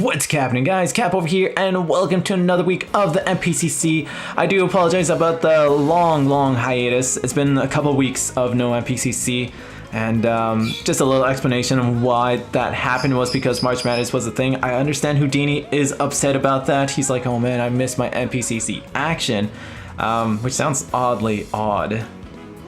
What's happening, guys? Cap over here, and welcome to another week of the NPCC. I do apologize about the long hiatus. It's been a couple weeks of no NPCC, and just a little explanation of why that happened was because March Madness was a thing. I understand Houdini is upset about that. He's like, oh man, I missed my NPCC action, which sounds oddly odd.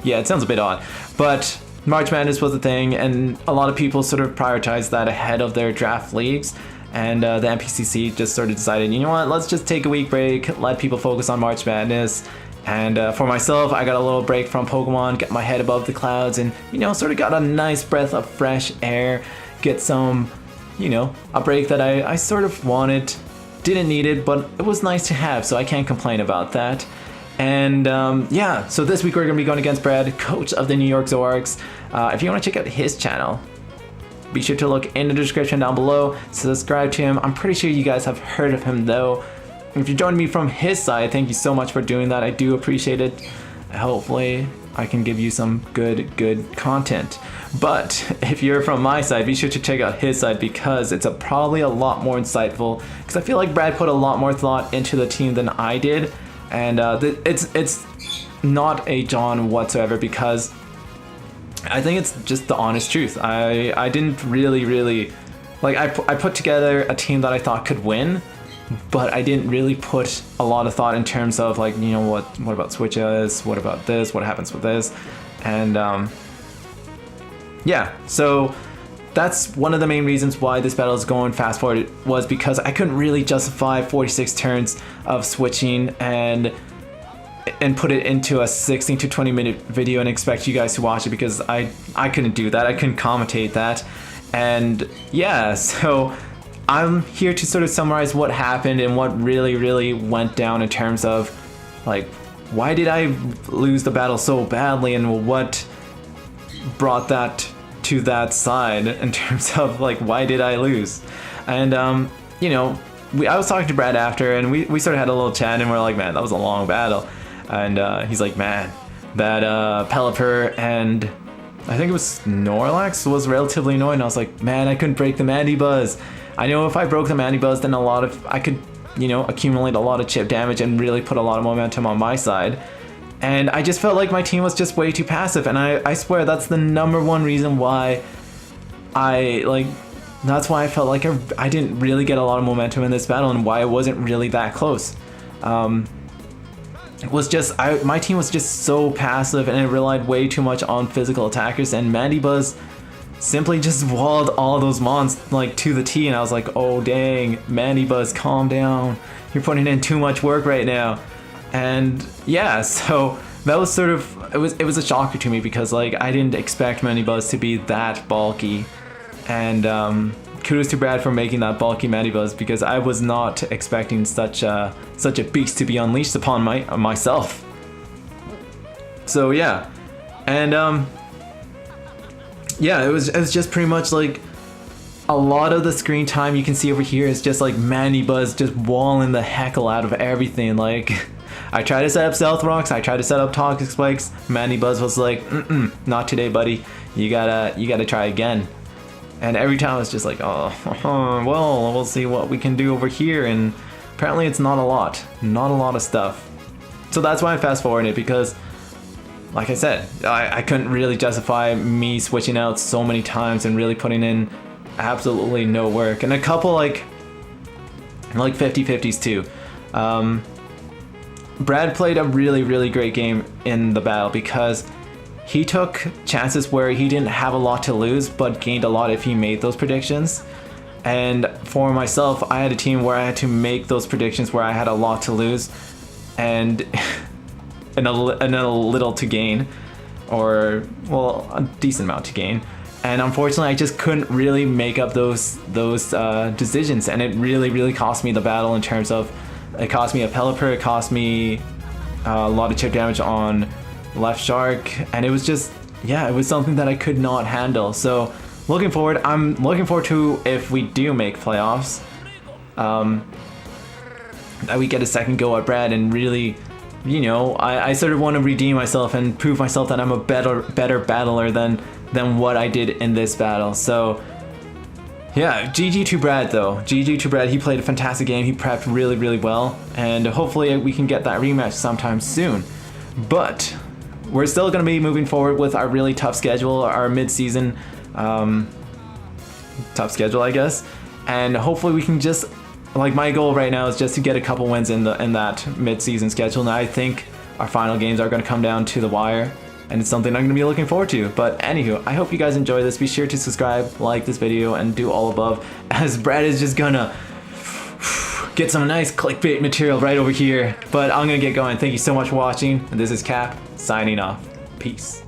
Yeah, it sounds a bit odd, but March Madness was a thing, and a lot of people sort of prioritized that ahead of their draft leagues. And the NPCC just sort of decided, you know what, let's just take a week break, let people focus on March Madness. And for myself, I got a little break from Pokemon, get my head above the clouds, and, you know, sort of got a nice breath of fresh air, get some, you know, a break that I sort of wanted, didn't need it, but it was nice to have, so I can't complain about that. And yeah, so this week we're going to be going against Brad, coach of the New York Zoroarks. If you want to check out his channel, be sure to look in the description down below, subscribe to him. I'm pretty sure you guys have heard of him though. If you're joining me from his side, thank you so much for doing that. I do appreciate it. Hopefully I can give you some good content. But if you're from my side, be sure to check out his side because it's probably a lot more insightful, because I feel like Brad put a lot more thought into the team than I did. And it's not a John whatsoever, because I think it's just the honest truth. I didn't really like, I put together a team that I thought could win, but I didn't really put a lot of thought in terms of, like, you know, what about switches, what about this, what happens with this, and yeah, so that's one of the main reasons why this battle is going fast forward, was because I couldn't really justify 46 turns of switching and put it into a 16 to 20 minute video and expect you guys to watch it, because I couldn't do that. I couldn't commentate that. And yeah, so I'm here to sort of summarize what happened and what really went down in terms of, like, why did I lose the battle so badly, and what brought that to that side in terms of, like, why did I lose. And you know, I was talking to Brad after, and we sort of had a little chat, and we're like, man, that was a long battle. And he's like, man, that Pelipper and I think it was Snorlax was relatively annoying. I was like, man, I couldn't break the Mandi-Buzz. I know if I broke the Mandi-Buzz, then I could, you know, accumulate a lot of chip damage and really put a lot of momentum on my side. And I just felt like my team was just way too passive, and I swear that's the #1 reason why that's why I felt like I didn't really get a lot of momentum in this battle, and why it wasn't really that close. It was just, my team was just so passive, and it relied way too much on physical attackers, and Mandi-Buzz simply just walled all those mons, like, to the T, and I was like, oh dang, Mandi-Buzz, calm down, you're putting in too much work right now. And yeah, so that was sort of, it was a shocker to me, because, like, I didn't expect Mandi-Buzz to be that bulky. And kudos to Brad for making that bulky Mandi-Buzz, because I was not expecting such a beast to be unleashed upon myself. So yeah, and yeah, it was just pretty much like a lot of the screen time you can see over here is just like Mandi-Buzz just walling the heckle out of everything. Like, I tried to set up Stealth Rocks, I tried to set up Toxic Spikes, Mandi-Buzz was like, not today, buddy. You gotta try again. And every time it's just like, oh, well, we'll see what we can do over here. And apparently it's not a lot of stuff. So that's why I fast forwarded it, because, like I said, I couldn't really justify me switching out so many times and really putting in absolutely no work. And a couple like 50-50s too. Brad played a really great game in the battle, because he took chances where he didn't have a lot to lose, but gained a lot if he made those predictions. And for myself, I had a team where I had to make those predictions where I had a lot to lose and a little to gain, or, well, a decent amount to gain. And unfortunately, I just couldn't really make up those decisions, and it really cost me the battle in terms of, it cost me a Pelipper, it cost me a lot of chip damage on Left Shark, and it was just, yeah, it was something that I could not handle. So looking forward, I'm looking forward to, if we do make playoffs, that we get a second go at Brad, and really, you know, I sort of want to redeem myself and prove myself that I'm a better battler than what I did in this battle. So Yeah, GG to Brad though. GG to Brad, he played a fantastic game. He prepped really, really well. And hopefully we can get that rematch sometime soon. But we're still going to be moving forward with our really tough schedule, our mid-season tough schedule, I guess. And hopefully we can just, like, my goal right now is just to get a couple wins in that mid-season schedule. And I think our final games are going to come down to the wire. And it's something I'm going to be looking forward to. But anywho, I hope you guys enjoy this. Be sure to subscribe, like this video, and do all above, as Brad is just gonna get some nice clickbait material right over here. But I'm going to get going. Thank you so much for watching. And this is Cap, signing off. Peace.